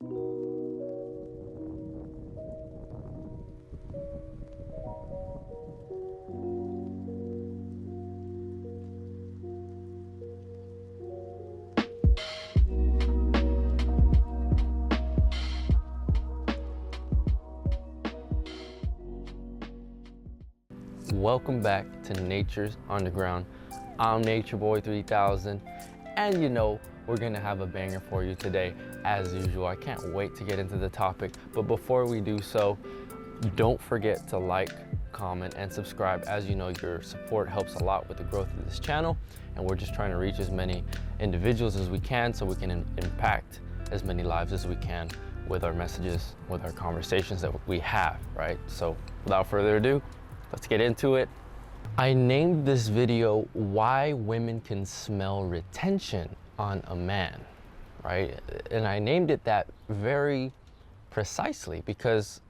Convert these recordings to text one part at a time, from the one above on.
Welcome back to Nature's Underground. I'm Nature Boy 3000, and you know we're gonna have a banger for you today as usual. I can't wait to get into the topic, but before we do so, don't forget to like, comment, and subscribe. As you know, your support helps a lot with the growth of this channel, and we're just trying to reach as many individuals as we can so we can impact as many lives as we can with our messages, with our conversations that we have, right? So without further ado, let's get into it. I named this video Why Women Can Smell Retention on a Man, right? And I named it that very precisely because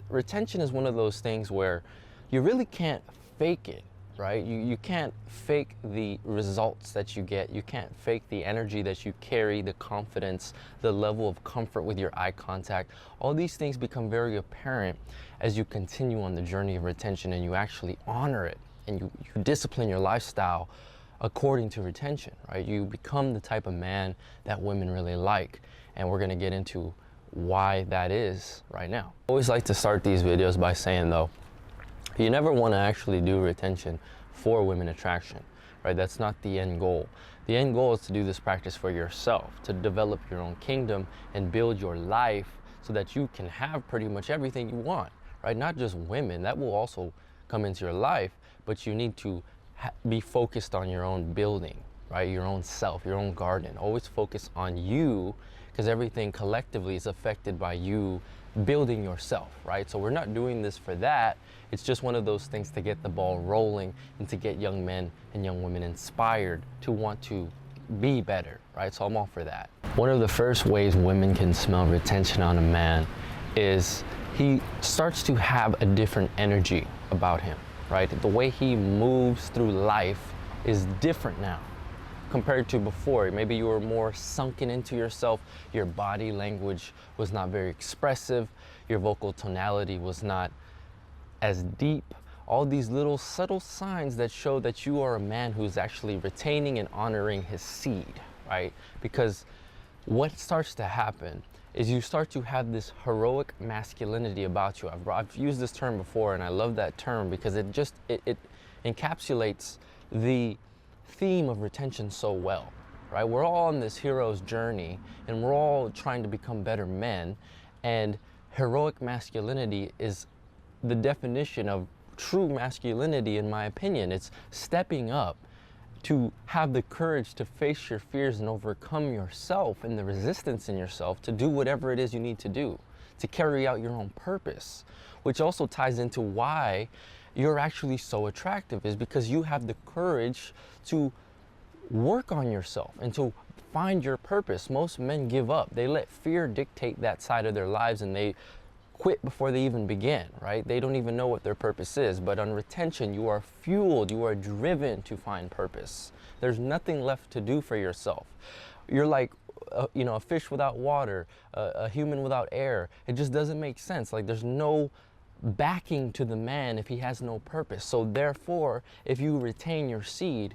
retention is one of those things where you really can't fake it, right? You can't fake the results that you get. You can't fake the energy that you carry, the confidence, the level of comfort with your eye contact. All these things become very apparent as you continue on the journey of retention and you actually honor it and you discipline your lifestyle according to retention, right? You become the type of man that women really like. And we're gonna get into why that is right now. I always like to start these videos by saying though, you never want to actually do retention for women attraction, right? That's not the end goal. The end goal is to do this practice for yourself, to develop your own kingdom and build your life so that you can have pretty much everything you want, right? Not just women, that will also come into your life, but you need to be focused on your own building, right? Your own self, your own garden. Always focus on you because everything collectively is affected by you building yourself, right? So we're not doing this for that. It's just one of those things to get the ball rolling and to get young men and young women inspired to want to be better, right? So I'm all for that. One of the first ways women can smell retention on a man is he starts to have a different energy about him, right? The way he moves through life is different now compared to before. Maybe you were more sunken into yourself, your body language was not very expressive, your vocal tonality was not as deep. All these little subtle signs that show that you are a man who's actually retaining and honoring his seed, right? Because what starts to happen is you start to have this heroic masculinity about you. I've used this term before and I love that term because it encapsulates the theme of retention so well, right? We're all on this hero's journey and we're all trying to become better men, and heroic masculinity is the definition of true masculinity in my opinion. It's stepping up to have the courage to face your fears and overcome yourself and the resistance in yourself to do whatever it is you need to do, to carry out your own purpose, which also ties into why you're actually so attractive, is because you have the courage to work on yourself and to find your purpose. Most men give up. They let fear dictate that side of their lives and they quit before they even begin, right? They don't even know what their purpose is. But on retention, you are fueled, you are driven to find purpose. There's nothing left to do for yourself. You're like a fish without water, a human without air. It just doesn't make sense. Like there's no backing to the man if he has no purpose. So therefore, if you retain your seed,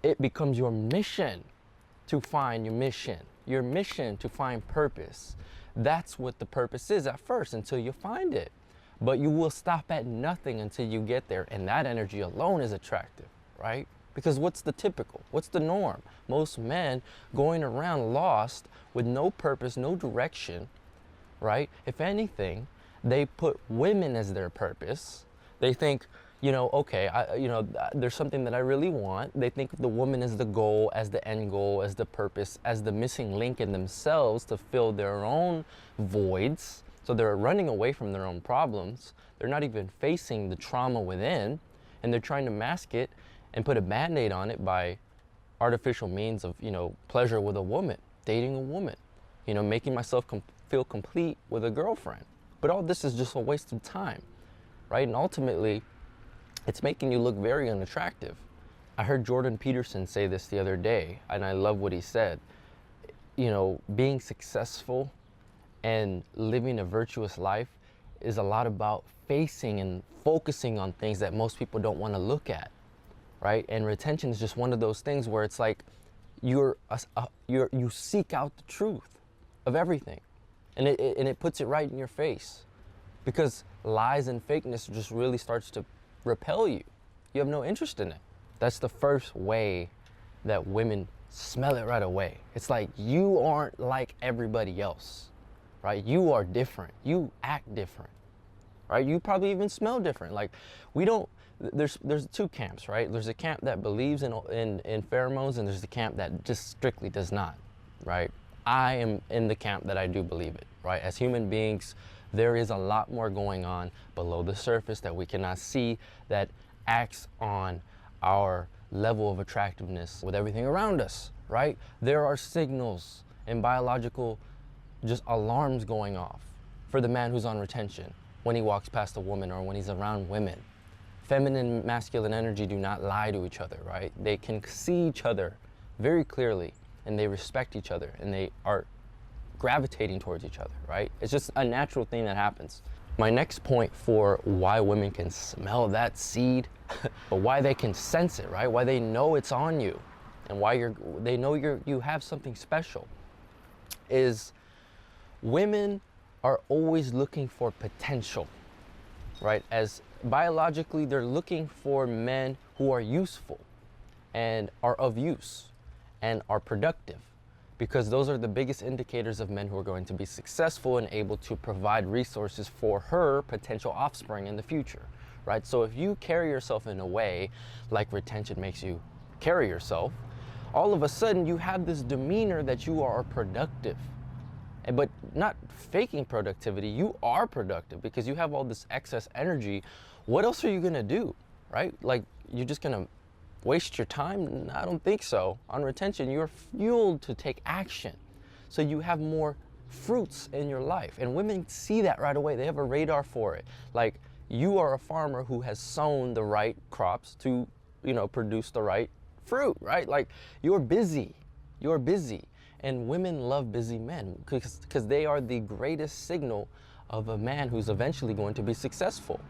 it becomes your mission to find your mission to find purpose. That's what the purpose is at first until you find it. But you will stop at nothing until you get there. And that energy alone is attractive, right? Because what's the norm? Most men going around lost with no purpose, no direction, right? If anything, they put women as their purpose. They think, okay, there's something that I really want. They think the woman is the goal, as the end goal, as the purpose, as the missing link in themselves to fill their own voids. So they're running away from their own problems. They're not even facing the trauma within, and they're trying to mask it and put a band-aid on it by artificial means of, pleasure with a woman, dating a woman, making myself feel complete with a girlfriend. But all this is just a waste of time, right? And ultimately, it's making you look very unattractive. I heard Jordan Peterson say this the other day, and I love what he said. Being successful And living a virtuous life is a lot about facing and focusing on things that most people don't want to look at, right? And retention is just one of those things where it's like you seek out the truth of everything, and it puts it right in your face, because lies and fakeness just really starts to repel you. You have no interest in it. That's the first way that women smell it right away. It's like, you aren't like everybody else, right? You are different. You act different, right? You probably even smell different. Like, we don't, there's two camps, right? There's a camp that believes in pheromones, and there's the camp that just strictly does not, right? I am in the camp that I do believe it, right? As human beings, there is a lot more going on below the surface that we cannot see, that acts on our level of attractiveness with everything around us, right? There are signals and biological just alarms going off for the man who's on retention when he walks past a woman or when he's around women. Feminine and masculine energy do not lie to each other, right? They can see each other very clearly, and they respect each other, and they are gravitating towards each other, right? It's just a natural thing that happens. My next point for why women can smell that seed, but why they can sense it, right? Why they know it's on you, and why they know you have something special, is women are always looking for potential, right? As biologically, they're looking for men who are useful and are of use and are productive, because those are the biggest indicators of men who are going to be successful and able to provide resources for her potential offspring in the future, right? So if you carry yourself in a way like retention makes you carry yourself, all of a sudden you have this demeanor that you are productive. But not faking productivity, you are productive because you have all this excess energy. What else are you gonna do, right? Like, you're just gonna waste your time? I don't think so. On retention, you're fueled to take action. So you have more fruits in your life. And women see that right away. They have a radar for it. Like, you are a farmer who has sown the right crops to, produce the right fruit, right? Like, you're busy. You're busy. And women love busy men because they are the greatest signal of a man who's eventually going to be successful,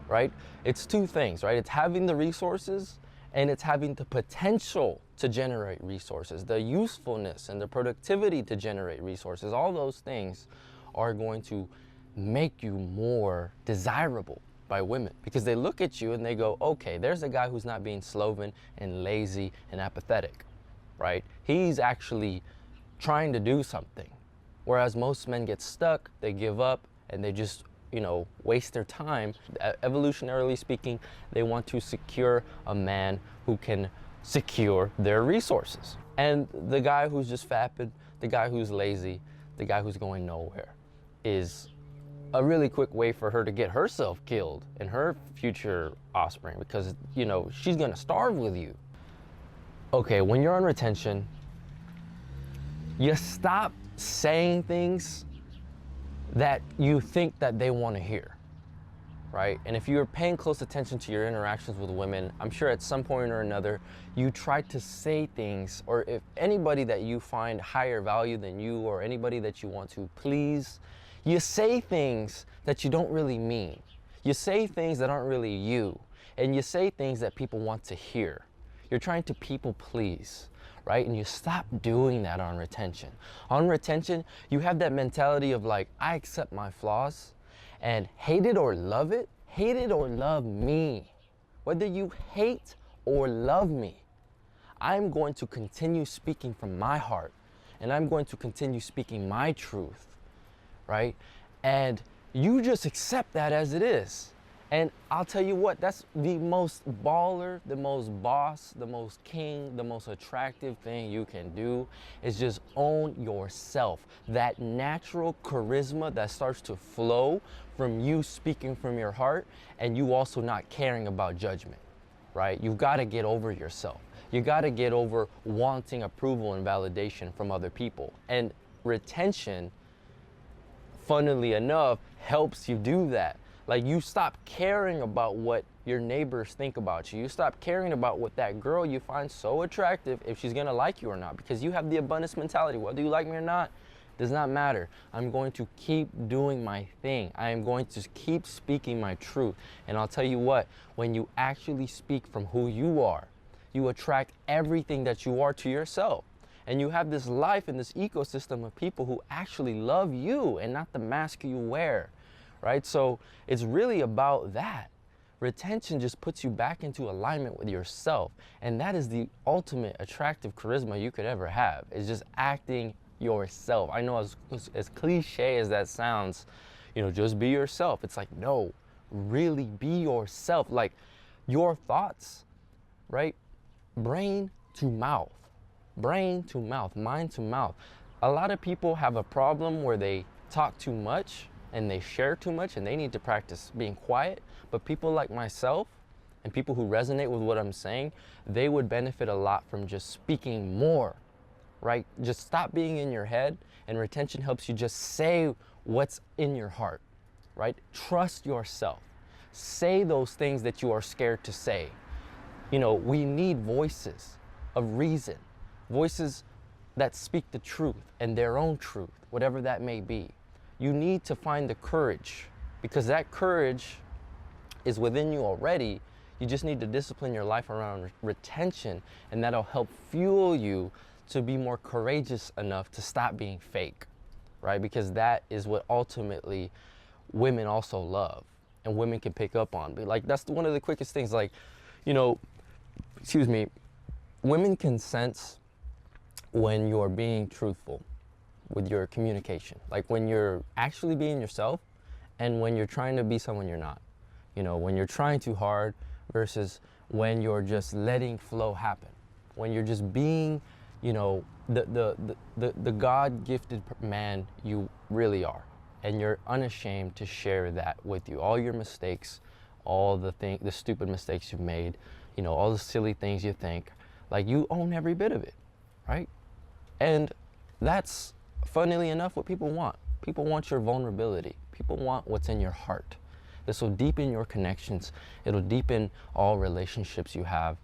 right? It's two things, right? It's having the resources, and it's having the potential to generate resources, the usefulness and the productivity to generate resources. All those things are going to make you more desirable by women, because they look at you and they go, okay, there's a guy who's not being sloven and lazy and apathetic, right? He's actually trying to do something. Whereas most men get stuck, they give up, and they just waste their time. Evolutionarily speaking, they want to secure a man who can secure their resources. And the guy who's just fapping, the guy who's lazy, the guy who's going nowhere is a really quick way for her to get herself killed and her future offspring, because she's gonna starve with you. Okay, when you're on retention, you stop saying things that you think that they want to hear, right? And if you're paying close attention to your interactions with women, I'm sure at some point or another, you try to say things, or if anybody that you find higher value than you, or anybody that you want to please, you say things that you don't really mean. You say things that aren't really you, and you say things that people want to hear. You're trying to people please, right? And you stop doing that on retention. On retention, you have that mentality of like, I accept my flaws, and hate it or love me. Whether you hate or love me, I'm going to continue speaking from my heart, and I'm going to continue speaking my truth, right? And you just accept that as it is. And I'll tell you what, that's the most baller, the most boss, the most king, the most attractive thing you can do is just own yourself. That natural charisma that starts to flow from you speaking from your heart, and you also not caring about judgment, right? You've got to get over yourself. You got to get over wanting approval and validation from other people. And retention, funnily enough, helps you do that. Like, you stop caring about what your neighbors think about you. You stop caring about what that girl you find so attractive, if she's gonna like you or not, because you have the abundance mentality. Whether you like me or not, Does not matter. I'm going to keep doing my thing. I am going to keep speaking my truth. And I'll tell you what, when you actually speak from who you are, you attract everything that you are to yourself. And you have this life and this ecosystem of people who actually love you and not the mask you wear, right? So it's really about that. Retention just puts you back into alignment with yourself. And that is the ultimate attractive charisma you could ever have. It's just acting yourself. I know as cliche as that sounds, you know, just be yourself. It's like, no, really be yourself. Like your thoughts, right? Brain to mouth. Brain to mouth, mind to mouth. A lot of people have a problem where they talk too much and they share too much, and they need to practice being quiet. But people like myself and people who resonate with what I'm saying, they would benefit a lot from just speaking more, right? Just stop being in your head, and retention helps you just say what's in your heart, right? Trust yourself. Say those things that you are scared to say. You know, we need voices of reason. Voices that speak the truth and their own truth, whatever that may be. You need to find the courage, because that courage is within you already. You just need to discipline your life around retention, and that'll help fuel you to be more courageous enough to stop being fake, right? Because that is what ultimately women also love, and women can pick up on. But like, that's one of the quickest things. Like, you know, excuse me, women can sense when you're being truthful with your communication, like when you're actually being yourself and when you're trying to be someone you're not. You know, when you're trying too hard versus when you're just letting flow happen, when you're just being, you know, the God-gifted man you really are, and you're unashamed to share that with you. All your mistakes, all the stupid mistakes you've made, you know, all the silly things you think, like you own every bit of it, right? And that's, funnily enough, what people want. People want your vulnerability. People want what's in your heart. This will deepen your connections. It'll deepen all relationships you have.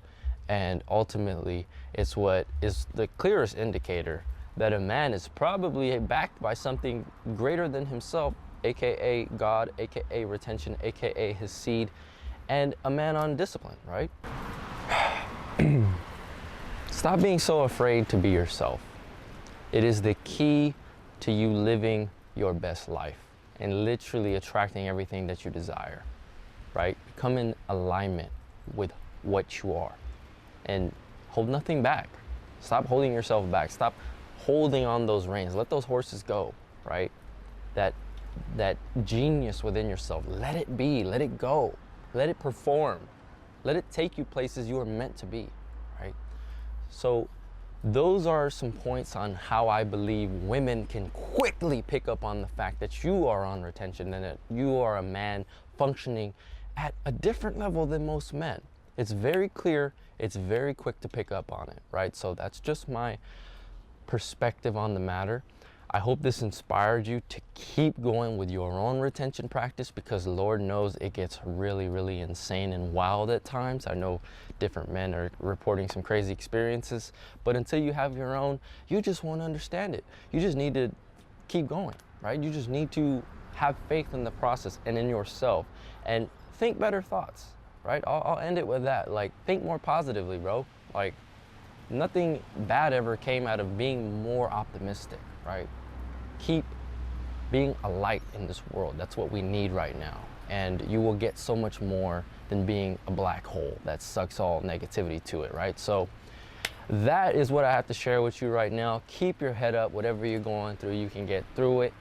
And ultimately, it's what is the clearest indicator that a man is probably backed by something greater than himself, AKA God, AKA retention, AKA his seed, and a man on discipline, right? Stop being so afraid to be yourself. It is the key to you living your best life and literally attracting everything that you desire, right? Come in alignment with what you are and hold nothing back. Stop holding yourself back. Stop holding on those reins. Let those horses go, right? That genius within yourself, let it be, let it go, let it perform, let it take you places you are meant to be, right? So those are some points on how I believe women can quickly pick up on the fact that you are on retention and that you are a man functioning at a different level than most men. It's very clear, it's very quick to pick up on it, right? So that's just my perspective on the matter. I hope this inspired you to keep going with your own retention practice, because Lord knows it gets really, really insane and wild at times. I know different men are reporting some crazy experiences, but until you have your own, you just won't understand it. You just need to keep going, right? You just need to have faith in the process and in yourself, and think better thoughts, right? I'll end it with that. Like, think more positively, bro. Like, nothing bad ever came out of being more optimistic, right? Keep being a light in this world. That's what we need right now. And you will get so much more than being a black hole that sucks all negativity to it, right? So that is what I have to share with you right now. Keep your head up. Whatever you're going through, you can get through it.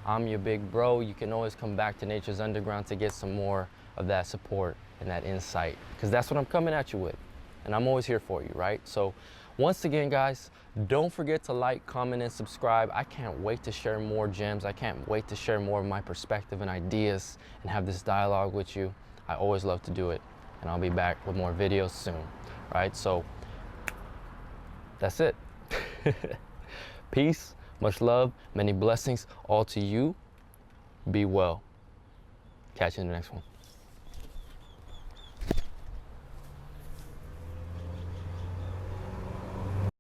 I'm your big bro. You can always come back to Nature's Underground to get some more of that support and that insight, because that's what I'm coming at you with. And I'm always here for you, right? So once again, guys, don't forget to like, comment, and subscribe. I can't wait to share more gems. I can't wait to share more of my perspective and ideas and have this dialogue with you. I always love to do it. And I'll be back with more videos soon, right? So that's it. Peace, much love, many blessings, all to you. Be well. Catch you in the next one.